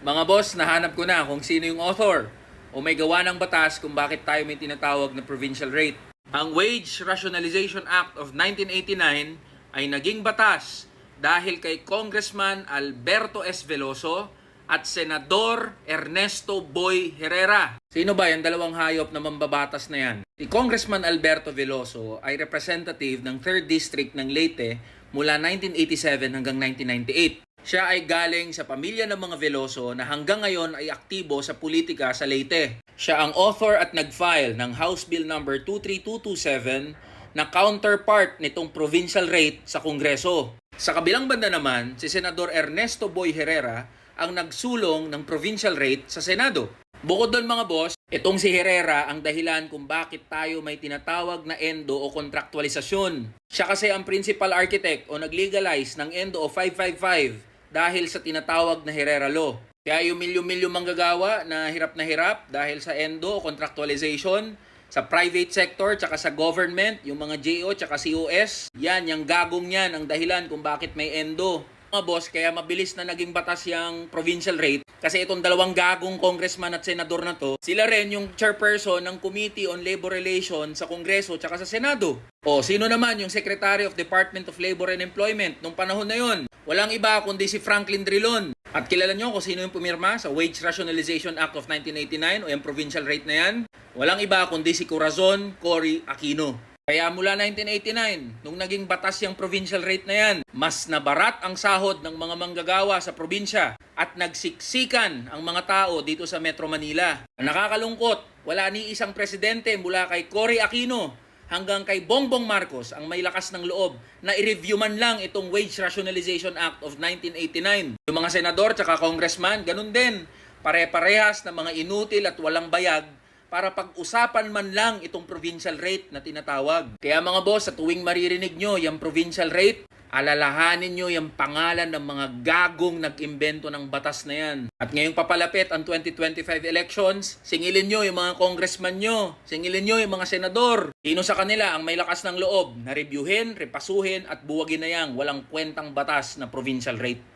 Mga boss, nahanap ko na kung sino yung author o may gawa ng batas kung bakit tayo may tinatawag na provincial rate. Ang Wage Rationalization Act of 1989 ay naging batas dahil kay Congressman Alberto S. Veloso at Senador Ernesto Boy Herrera. Sino ba yung dalawang hayop na mambabatas na yan? Si Congressman Alberto Veloso ay representative ng 3rd District ng Leyte mula 1987 hanggang 1998. Siya ay galing sa pamilya ng mga Veloso na hanggang ngayon ay aktibo sa politika sa Leyte. Siya ang author at nag-file ng House Bill No. 23227 na counterpart nitong provincial rate sa Kongreso. Sa kabilang banda naman, si Senador Ernesto Boy Herrera ang nagsulong ng provincial rate sa Senado. Bukod doon mga boss, itong si Herrera ang dahilan kung bakit tayo may tinatawag na endo o kontraktualisasyon. Siya kasi ang principal architect o nag-legalize ng endo o 555 dahil sa tinatawag na Herrera Law. Kaya yung milyon-milyon manggagawa na hirap dahil sa endo o contractualization sa private sector tsaka sa government, yung mga JO tsaka COS, yan, yung gagong yan ang dahilan kung bakit may endo. Mga boss, kaya mabilis na naging batas yung provincial rate kasi itong dalawang gagong congressman at senador na to, sila rin yung chairperson ng Committee on Labor Relations sa Kongreso tsaka sa Senado. O sino naman yung Secretary of Department of Labor and Employment nung panahon na yon? Walang iba kundi si Franklin Drilon. At kilala nyo kung sino yung pumirma sa Wage Rationalization Act of 1989 o yung provincial rate na yan? Walang iba kundi si Corazon Cory Aquino. Kaya mula 1989, nung naging batas yung provincial rate na yan, mas nabarat ang sahod ng mga manggagawa sa probinsya at nagsiksikan ang mga tao dito sa Metro Manila. Nakakalungkot, wala ni isang presidente mula kay Cory Aquino hanggang kay Bongbong Marcos ang may lakas ng loob na i-review man lang itong Wage Rationalization Act of 1989. Yung mga senador tsaka congressman, ganun din. Pare-parehas na mga inutil at walang bayag para pag-usapan man lang itong provincial rate na tinatawag. Kaya mga boss, sa tuwing maririnig nyo yung provincial rate, alalahanin nyo yung pangalan ng mga gagong nag-imbento ng batas na yan. At ngayong papalapit ang 2025 elections, singilin nyo yung mga congressman nyo, singilin nyo yung mga senador. Sino sa kanila ang may lakas ng loob na reviewin, repasuhin at buwagin na yang walang kwentang batas na provincial rate.